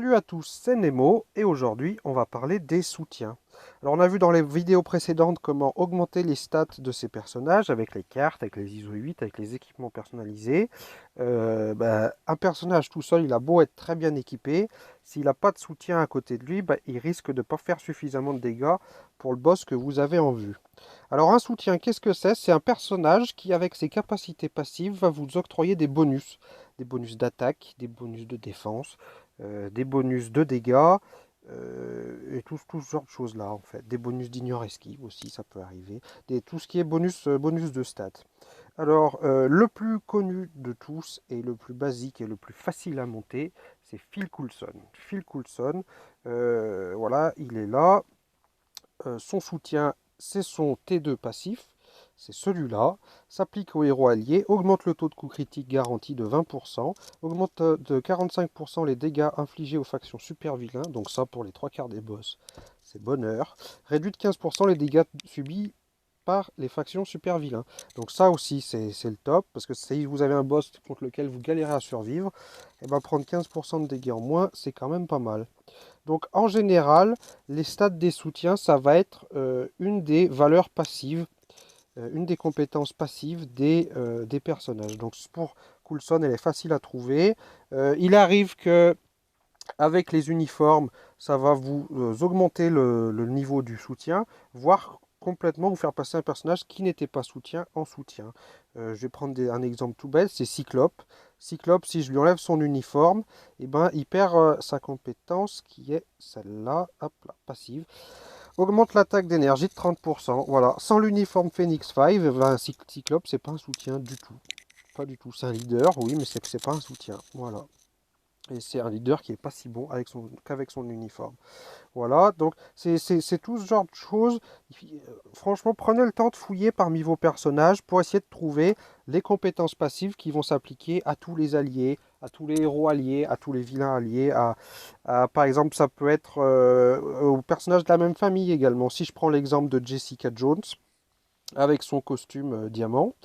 Salut à tous, c'est Nemo et aujourd'hui on va parler des soutiens. Alors on a vu dans les vidéos précédentes comment augmenter les stats de ces personnages avec les cartes, avec les ISO 8, avec les équipements personnalisés. Un personnage tout seul, il a beau être très bien équipé, s'il n'a pas de soutien à côté de lui, il risque de ne pas faire suffisamment de dégâts pour le boss que vous avez en vue. Alors un soutien, qu'est-ce que c'est? C'est un personnage qui avec ses capacités passives va vous octroyer des bonus. Des bonus d'attaque, des bonus de défense, des bonus de dégâts, et tout ce genre de choses-là, en fait. Des bonus d'ignore esquive aussi, ça peut arriver. Tout ce qui est bonus de stats. Alors, le plus connu de tous, et le plus basique et le plus facile à monter, c'est Phil Coulson. Phil Coulson, voilà, il est là. Son soutien, c'est son T2 passif, c'est celui-là, s'applique aux héros alliés, augmente le taux de coup critique garanti de 20%, augmente de 45% les dégâts infligés aux factions super vilains, donc ça pour les trois quarts des boss, c'est bonheur, réduit de 15% les dégâts subis par les factions super vilains. Donc ça aussi c'est le top, parce que si vous avez un boss contre lequel vous galérez à survivre, et ben prendre 15% de dégâts en moins, c'est quand même pas mal. Donc en général, les stats des soutiens, ça va être une des valeurs passives, une des compétences passives des personnages. Donc pour Coulson, elle est facile à trouver. Il arrive que avec les uniformes, ça va vous augmenter le niveau du soutien, voire complètement vous faire passer un personnage qui n'était pas soutien en soutien. Je vais prendre un exemple tout bête, c'est Cyclope. Cyclope, si je lui enlève son uniforme, eh ben, il perd sa compétence qui est celle-là, hop là, passive. Augmente l'attaque d'énergie de 30%. Voilà, sans l'uniforme Phoenix 5, ben, Cyclope, c'est pas un soutien du tout. Pas du tout. C'est un leader, oui, mais c'est pas un soutien. Voilà. Et c'est un leader qui est pas si bon qu'avec son uniforme. Voilà, donc c'est tout ce genre de choses. Franchement, prenez le temps de fouiller parmi vos personnages pour essayer de trouver les compétences passives qui vont s'appliquer à tous les alliés, à tous les héros alliés, à tous les vilains alliés. Par exemple, ça peut être aux personnages de la même famille également. Si je prends l'exemple de Jessica Jones avec son costume diamant,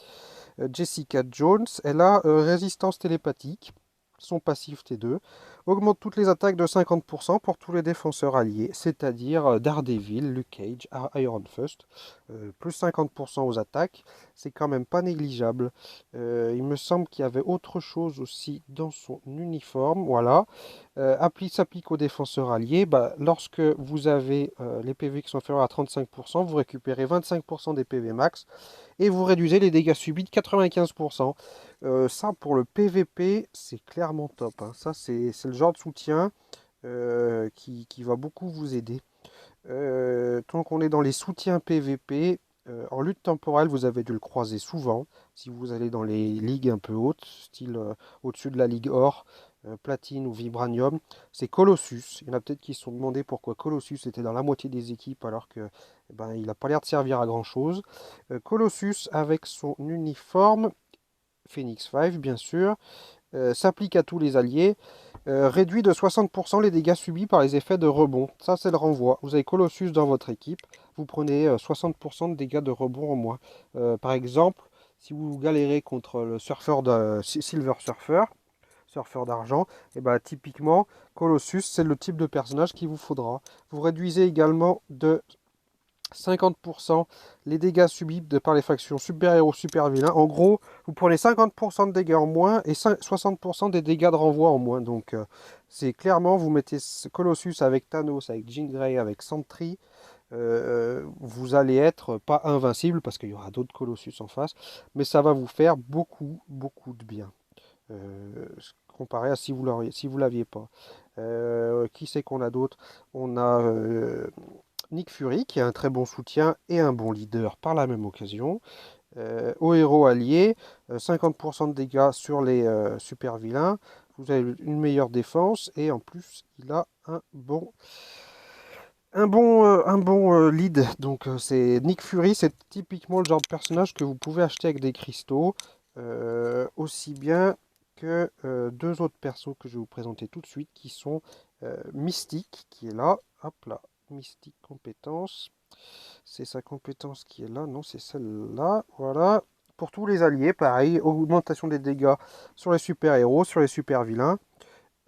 Jessica Jones, elle a résistance télépathique. Son passif T2 augmente toutes les attaques de 50% pour tous les défenseurs alliés, c'est-à-dire Daredevil, Luke Cage, Iron Fist, plus 50% aux attaques, c'est quand même pas négligeable. Il me semble qu'il y avait autre chose aussi dans son uniforme, voilà. S'applique aux défenseurs alliés, lorsque vous avez les PV qui sont inférieurs à 35%, vous récupérez 25% des PV max et vous réduisez les dégâts subis de 95%. Ça, pour le PVP, c'est clairement top, hein. Ça, c'est le genre de soutien qui va beaucoup vous aider. Tant qu'on est dans les soutiens PVP, en lutte temporelle, vous avez dû le croiser souvent. Si vous allez dans les ligues un peu hautes, style au-dessus de la ligue or, platine ou vibranium, c'est Colossus. Il y en a peut-être qui se sont demandé pourquoi Colossus était dans la moitié des équipes alors que il n'a pas l'air de servir à grand chose. Colossus avec son uniforme, Phoenix 5 bien sûr, s'applique à tous les alliés, réduit de 60% les dégâts subis par les effets de rebond. Ça, c'est le renvoi. Vous avez Colossus dans votre équipe, vous prenez 60% de dégâts de rebond en moins. Par exemple, si vous galérez contre le surfeur de Silver Surfer, surfeur d'argent, et typiquement, Colossus, c'est le type de personnage qu'il vous faudra. Vous réduisez également de 50% les dégâts subis par les factions super-héros, super-vilains. En gros, vous prenez 50% de dégâts en moins et 60% des dégâts de renvoi en moins. Donc, c'est clairement, vous mettez Colossus avec Thanos, avec Jean Grey, avec Sentry. Vous allez être pas invincible parce qu'il y aura d'autres Colossus en face, mais ça va vous faire beaucoup, beaucoup de bien. Comparé à si vous l'aviez pas. Qui c'est qu'on a d'autre? On a Nick Fury, qui est un très bon soutien et un bon leader par la même occasion. Au héros allié, 50% de dégâts sur les super vilains. Vous avez une meilleure défense et en plus, il a un bon lead. Donc, c'est Nick Fury, c'est typiquement le genre de personnage que vous pouvez acheter avec des cristaux. Aussi bien que deux autres persos que je vais vous présenter tout de suite qui sont Mystique qui est là. Hop là, Mystique compétence. C'est sa compétence qui est là. Non, c'est celle-là. Voilà. Pour tous les alliés, pareil, augmentation des dégâts sur les super-héros, sur les super-vilains.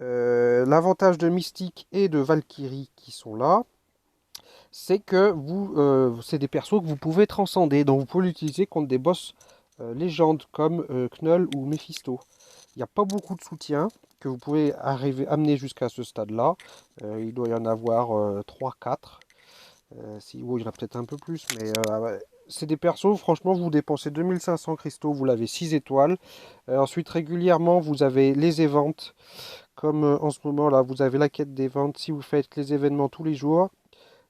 L'avantage de Mystique et de Valkyrie qui sont là, c'est que c'est des persos que vous pouvez transcender, donc vous pouvez l'utiliser contre des boss légendes comme Knull ou Mephisto. Il n'y a pas beaucoup de soutien que vous pouvez amener jusqu'à ce stade-là. Il doit y en avoir 3-4. Si, oh, il y en a peut-être un peu plus, mais ouais. C'est des persos, franchement, vous dépensez 2500 cristaux, vous l'avez 6 étoiles. Ensuite, régulièrement, vous avez les events, comme en ce moment là, vous avez la quête des ventes. Si vous faites les événements tous les jours,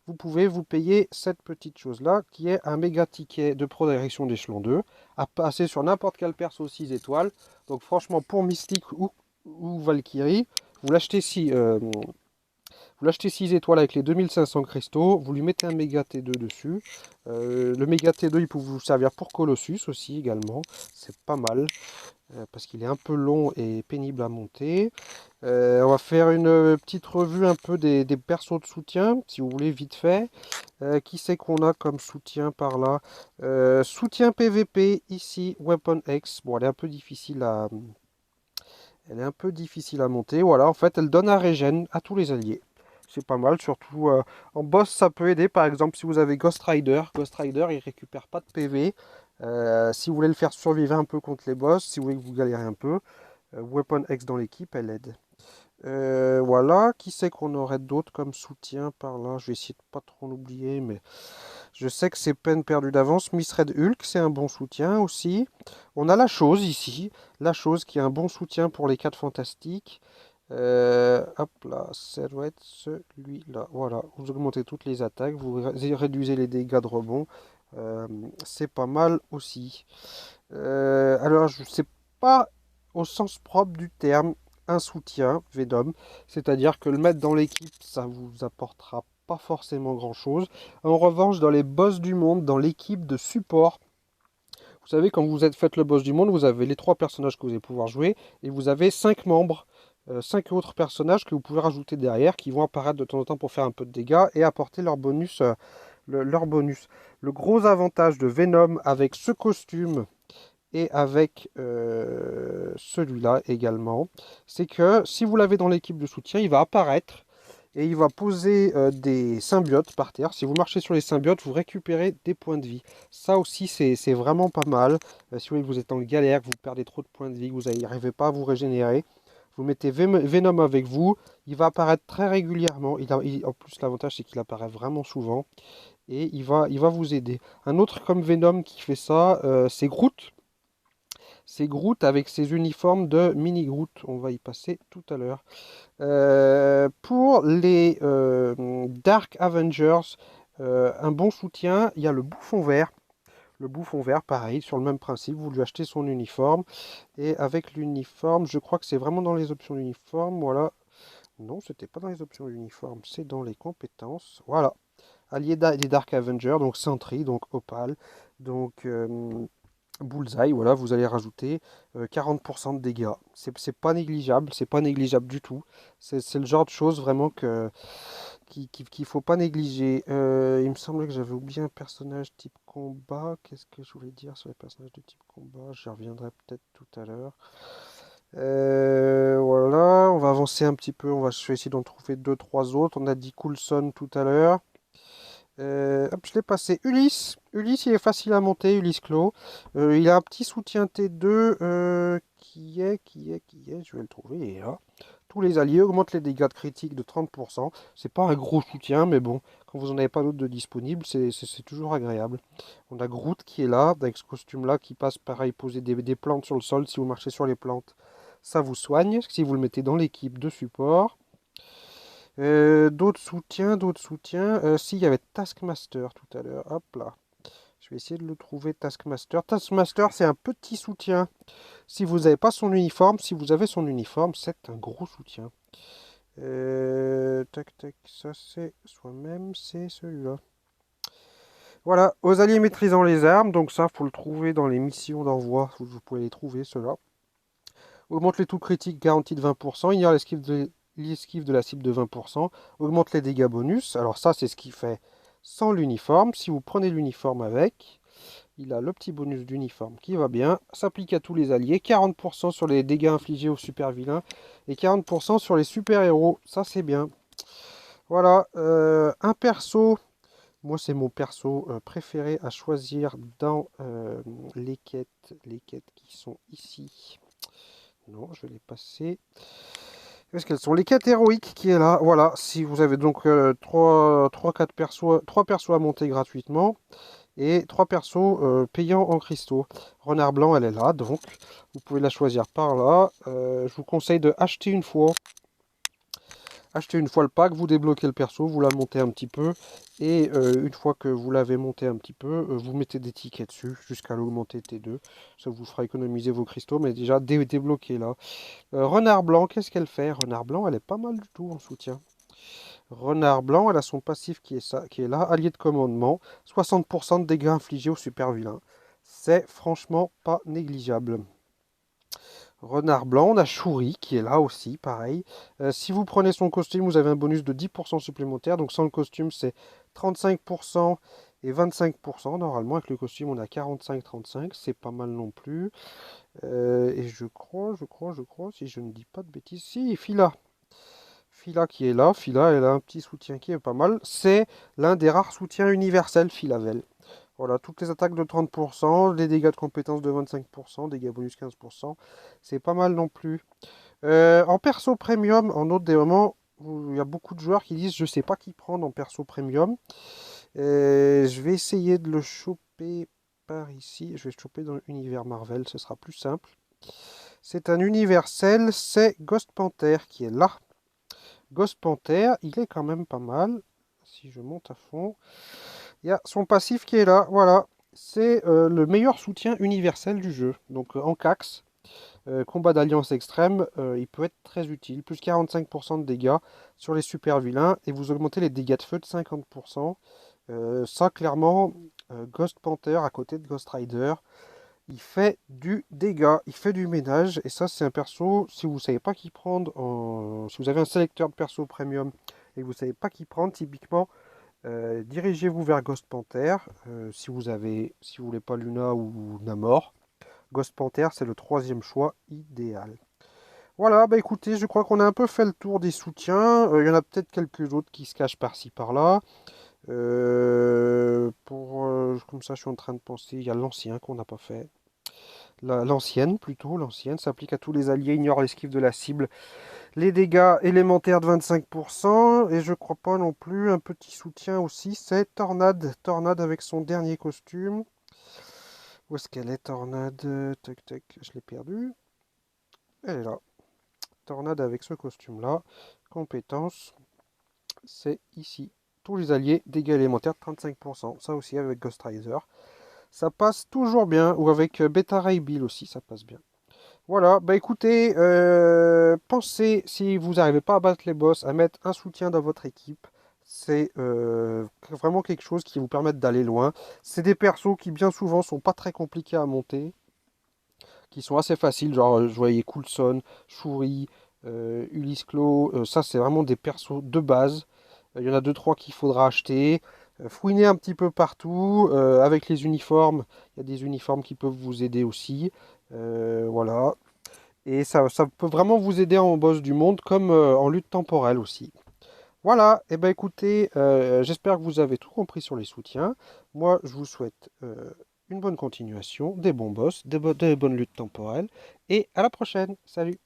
vous pouvez vous payer cette petite chose-là, qui est un méga ticket de progression d'échelon 2, à passer sur n'importe quel perso 6 étoiles. Donc franchement, pour Mystique ou Valkyrie, vous l'achetez si... vous l'achetez 6 étoiles avec les 2500 cristaux, vous lui mettez un méga T2 dessus. Le méga T2, il peut vous servir pour Colossus aussi également, c'est pas mal, parce qu'il est un peu long et pénible à monter. On va faire une petite revue un peu des persos de soutien, si vous voulez, vite fait. Qui c'est qu'on a comme soutien par là? Soutien PVP, ici, Weapon X. Bon, elle est un peu difficile à monter. Voilà, en fait, elle donne un régène à tous les alliés. C'est pas mal, surtout en boss, ça peut aider. Par exemple, si vous avez Ghost Rider, il récupère pas de PV. Si vous voulez le faire survivre un peu contre les boss, si vous voulez que vous galérez un peu, Weapon X dans l'équipe, elle aide. Voilà, qui c'est qu'on aurait d'autres comme soutien par là? Je vais essayer de pas trop l'oublier, mais je sais que c'est peine perdue d'avance. Miss Red Hulk, c'est un bon soutien aussi. On a la chose ici, la chose qui est un bon soutien pour les 4 fantastiques. Hop là, ça doit être celui-là. Voilà, vous augmentez toutes les attaques, vous réduisez les dégâts de rebond. C'est pas mal aussi. Alors, je sais pas au sens propre du terme un soutien Venom, c'est-à-dire que le mettre dans l'équipe, ça vous apportera pas forcément grand-chose. En revanche, dans les boss du monde, dans l'équipe de support, vous savez, quand vous faites le boss du monde, vous avez les 3 personnages que vous allez pouvoir jouer et vous avez 5 membres, 5 autres personnages que vous pouvez rajouter derrière qui vont apparaître de temps en temps pour faire un peu de dégâts et apporter leur bonus. Leur bonus. Le gros avantage de Venom avec ce costume et avec celui-là également, c'est que si vous l'avez dans l'équipe de soutien, il va apparaître et il va poser des symbiotes par terre. Si vous marchez sur les symbiotes, vous récupérez des points de vie. Ça aussi, c'est vraiment pas mal. Si vous voyez que vous êtes en galère, que vous perdez trop de points de vie, que vous n'arrivez pas à vous régénérer, vous mettez Venom avec vous. Il va apparaître très régulièrement. En plus, l'avantage, c'est qu'il apparaît vraiment souvent. Et il va vous aider. Un autre comme Venom qui fait ça, c'est Groot. C'est Groot avec ses uniformes de mini Groot. On va y passer tout à l'heure. Pour les Dark Avengers, un bon soutien, il y a le Bouffon Vert. Le Bouffon Vert, pareil, sur le même principe, vous lui achetez son uniforme. Et avec l'uniforme, je crois que c'est vraiment dans les options d'uniforme. Voilà. Non, c'était pas dans les options d'uniforme, c'est dans les compétences. Voilà. Allié des Dark Avengers, donc Sentry, donc Opal, donc Bullseye, voilà, vous allez rajouter 40% de dégâts. C'est pas négligeable, c'est pas négligeable du tout. C'est le genre de choses vraiment qu'il faut pas négliger. Il me semblait que j'avais oublié un personnage type combat. Qu'est-ce que je voulais dire sur les personnages de type combat? J'y reviendrai peut-être tout à l'heure. Voilà, on va avancer un petit peu. Je vais essayer d'en trouver deux, trois autres. On a dit Coulson tout à l'heure. Hop, je l'ai passé. Ulysse. Ulysse, il est facile à monter, Ulysse Clos. Il a un petit soutien T2 je vais le trouver, il est là. Tous les alliés augmentent les dégâts de critique de 30%. C'est pas un gros soutien, mais bon, quand vous n'en avez pas d'autres de disponibles, c'est toujours agréable. On a Groot qui est là, avec ce costume-là, qui passe pareil, poser des plantes sur le sol. Si vous marchez sur les plantes, ça vous soigne. Si vous le mettez dans l'équipe de support. D'autres soutiens, d'autres soutiens. Si, il y avait Taskmaster tout à l'heure. Hop là. Je vais essayer de le trouver, Taskmaster. Taskmaster, c'est un petit soutien. Si vous n'avez pas son uniforme, si vous avez son uniforme, c'est un gros soutien. Tac, tac, ça c'est soi-même, c'est celui-là. Voilà, aux alliés maîtrisant les armes, donc ça, faut le trouver dans les missions d'envoi, vous pouvez les trouver, ceux-là. Augmente les coups critiques garantis de 20%, ignore l'esquive de la cible de 20%, augmente les dégâts bonus. Alors ça, c'est ce qu'il fait sans l'uniforme. Si vous prenez l'uniforme avec, Il a le petit bonus d'uniforme qui va bien. S'applique à tous les alliés. 40% sur les dégâts infligés aux super vilains. Et 40% sur les super héros. Ça c'est bien. Voilà. Un perso. Moi c'est mon perso préféré à choisir dans les quêtes. Les quêtes qui sont ici. Non, je vais les passer. Qu'est-ce qu'elles sont? Les quêtes héroïques qui est là. Voilà. Si vous avez donc 4 persos, 3 persos à monter gratuitement. Et 3 persos payants en cristaux. Renard blanc, elle est là, donc vous pouvez la choisir par là. Je vous conseille de acheter une fois. Achetez une fois le pack, vous débloquez le perso, vous la montez un petit peu. Et une fois que vous l'avez monté un petit peu, vous mettez des tickets dessus jusqu'à l'augmenter T2. Ça vous fera économiser vos cristaux, mais déjà débloqué là. Renard blanc, qu'est-ce qu'elle fait? Renard blanc, elle est pas mal du tout en soutien. Renard blanc, elle a son passif qui est là, allié de commandement, 60% de dégâts infligés au super vilain. C'est franchement pas négligeable. Renard blanc, on a Chouri qui est là aussi, pareil. Si vous prenez son costume, vous avez un bonus de 10% supplémentaire. Donc sans le costume, c'est 35% et 25%. Normalement, avec le costume, on a 45-35. C'est pas mal non plus. Et je crois, si je ne dis pas de bêtises, si, Fila. Fila qui est là. Fila, elle a un petit soutien qui est pas mal. C'est l'un des rares soutiens universels Filavel. Voilà, toutes les attaques de 30%, les dégâts de compétences de 25%, dégâts bonus 15%. C'est pas mal non plus. En perso premium, en autre des moments, il y a beaucoup de joueurs qui disent je sais pas qui prendre en perso premium. Je vais essayer de le choper par ici. Je vais le choper dans l'univers Marvel, ce sera plus simple. C'est un universel, c'est Ghost Panther qui est là. Ghost Panther, il est quand même pas mal. Si je monte à fond, il y a son passif qui est là. Voilà, c'est le meilleur soutien universel du jeu. Donc en Cax, combat d'alliance extrême, il peut être très utile. Plus 45% de dégâts sur les super vilains et vous augmentez les dégâts de feu de 50%. Ça, clairement, Ghost Panther à côté de Ghost Rider, il fait du dégât, il fait du ménage. Et ça, c'est un perso, si vous ne savez pas qui prendre, si vous avez un sélecteur de perso premium et que vous ne savez pas qui prendre, typiquement, dirigez-vous vers Ghost Panther. Si vous voulez pas Luna ou Namor, Ghost Panther, c'est le troisième choix idéal. Voilà, bah écoutez, je crois qu'on a un peu fait le tour des soutiens. Il y en a peut-être quelques autres qui se cachent par-ci par-là. Comme ça, je suis en train de penser. Il y a l'ancien qu'on n'a pas fait. L'ancienne, plutôt. L'ancienne s'applique à tous les alliés, ignore l'esquive de la cible. Les dégâts élémentaires de 25%. Et je crois pas non plus. Un petit soutien aussi, c'est Tornade. Tornade avec son dernier costume. Où est-ce qu'elle est, Tornade? Tac, tac, je l'ai perdue. Elle est là. Tornade avec ce costume-là. Compétence, c'est ici. Tous les alliés, dégâts élémentaires de 35%. Ça aussi avec Ghost Rider. Ça passe toujours bien. Ou avec Beta Ray Bill aussi, ça passe bien. Voilà, bah écoutez, pensez, si vous n'arrivez pas à battre les boss, à mettre un soutien dans votre équipe. C'est vraiment quelque chose qui vous permet d'aller loin. C'est des persos qui bien souvent sont pas très compliqués à monter, qui sont assez faciles, genre je voyais Coulson, Shuri, Ulysse Claw, ça c'est vraiment des persos de base. Il y en a deux trois qu'il faudra acheter. Fouiner un petit peu partout. Avec les uniformes, il y a des uniformes qui peuvent vous aider aussi. Voilà. Et ça peut vraiment vous aider en boss du monde comme en lutte temporelle aussi. Voilà, et ben écoutez, j'espère que vous avez tout compris sur les soutiens. Moi, je vous souhaite une bonne continuation, des bons boss, des bonnes luttes temporelles, et à la prochaine. Salut!